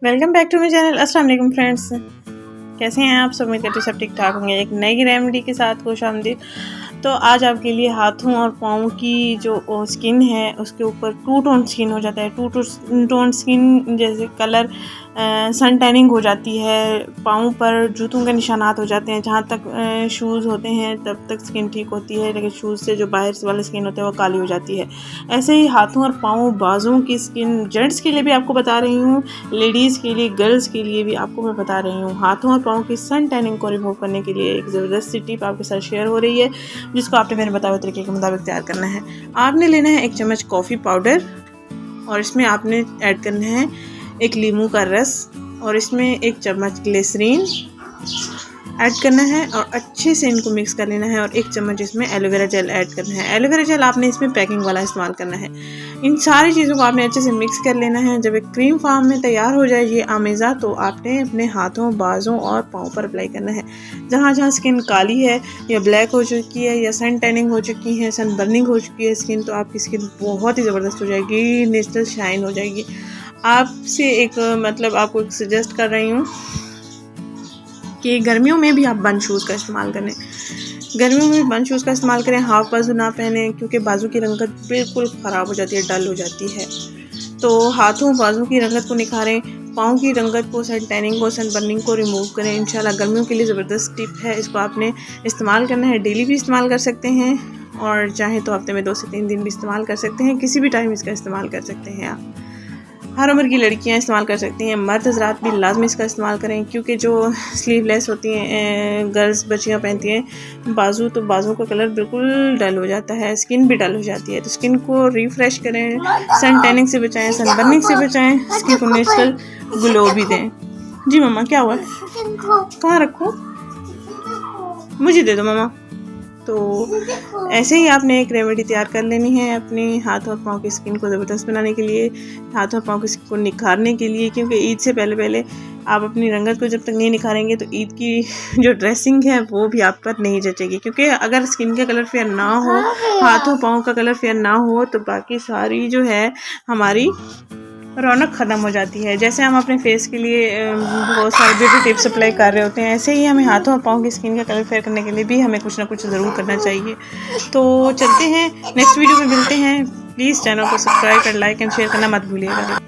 Welcome back to my channel. अस्सलाम वालेकुम friends, कैसे हैं आप सब? उम्मीद करती हूँ सब ठीक ठाक होंगे। एक नई रेमेडी के साथ खुश आमदीद। तो आज आपके लिए हाथों और पाँव की जो स्किन है उसके ऊपर टू टोन स्किन हो जाता है। टू टोन स्किन जैसे कलर सन टैनिंग हो जाती है, पाँव पर जूतों के निशानात हो जाते हैं। जहाँ तक शूज़ होते हैं तब तक स्किन ठीक होती है, लेकिन शूज़ से जो बाहर से वाली स्किन होती है वो काली हो जाती है। ऐसे ही हाथों और पाँव बाजुओं की स्किन, जेंट्स के लिए भी आपको बता रही हूँ, लेडीज़ के लिए, गर्ल्स के लिए भी आपको मैं बता रही हूँ। हाथों और पाँव की सन टैनिंग को रिमूव करने के लिए एक ज़बरदस्त सी टिप आपके साथ शेयर हो रही है, जिसको आपने मेरे बताए हुए तरीके के मुताबिक तैयार करना है। आपने लेना है 1 चम्मच कॉफ़ी पाउडर और इसमें आपने ऐड करना है 1 लीमू का रस और इसमें 1 चम्मच ग्लिसरीन ऐड करना है और अच्छे से इनको मिक्स कर लेना है। और 1 चम्मच इसमें एलोवेरा जेल ऐड करना है। एलोवेरा जेल आपने इसमें पैकिंग वाला इस्तेमाल करना है। इन सारी चीज़ों को आपने अच्छे से मिक्स कर लेना है। जब एक क्रीम फॉर्म में तैयार हो जाए ये आमेज़ा, तो आपने अपने हाथों, बाजों और पाँव पर अप्लाई करना है। जहाँ जहाँ स्किन काली है या ब्लैक हो चुकी है या सन टैनिंग हो चुकी है, सन बर्निंग हो चुकी है स्किन, तो आपकी स्किन बहुत ही ज़बरदस्त हो जाएगी, नेचुरल शाइन हो जाएगी। आपसे एक आपको एक सजेस्ट कर रही हूँ कि गर्मियों में भी आप बंद शूज़ का इस्तेमाल करें। गर्मियों में बंद शूज़ का इस्तेमाल करें, हाफ बाजू ना पहने, क्योंकि बाजू की रंगत बिल्कुल ख़राब हो जाती है, डल हो जाती है। तो हाथों बाजू की रंगत को निखारें, पाँव की रंगत को, सन टैनिंग को, सन बर्निंग को रिमूव करें। इंशाल्लाह गर्मियों के लिए ज़बरदस्त टिप है, इसको आपने इस्तेमाल करना है। डेली भी इस्तेमाल कर सकते हैं और चाहे तो हफ्ते में 2 से 3 दिन भी इस्तेमाल कर सकते हैं। किसी भी टाइम इसका इस्तेमाल कर सकते हैं आप। हर उम्र की लड़कियां इस्तेमाल कर सकती हैं, मर्द हज़रात भी लाजमी इसका इस्तेमाल करें, क्योंकि जो स्लीवलेस होती हैं गर्ल्स बच्चियां पहनती हैं बाजू, तो बाजू का कलर बिल्कुल डल हो जाता है, स्किन भी डल हो जाती है। तो स्किन को रिफ़्रेश करें, सन टैनिंग से बचाएं, सन बर्निंग से बचाएं, स्किन को नेचुरल ग्लो भी दें। जी मम्मा, क्या हुआ? कहाँ रखूँ? मुझे दे दो मम्मा। तो ऐसे ही आपने एक रेमेडी तैयार कर लेनी है अपने हाथ और पाँव की स्किन को ज़बरदस्त बनाने के लिए, हाथ और पाँव की स्किन को निखारने के लिए। क्योंकि ईद से पहले आप अपनी रंगत को जब तक नहीं निखारेंगे तो ईद की जो ड्रेसिंग है वो भी आप पर नहीं जचेगी। क्योंकि अगर स्किन का कलर फेयर ना हो, हाथों पाँव का कलर फेयर ना हो, तो बाकी सारी जो है हमारी रौनक ख़त्म हो जाती है। जैसे हम अपने फेस के लिए बहुत सारे ब्यूटी टिप्स अप्लाई कर रहे होते हैं, ऐसे ही हमें हाथों और पाँव की स्किन का कलर फेयर करने के लिए भी हमें कुछ ना कुछ ज़रूर करना चाहिए। तो चलते हैं, नेक्स्ट वीडियो में मिलते हैं। प्लीज़ चैनल को सब्सक्राइब कर, लाइक एंड शेयर करना मत भूलिएगा।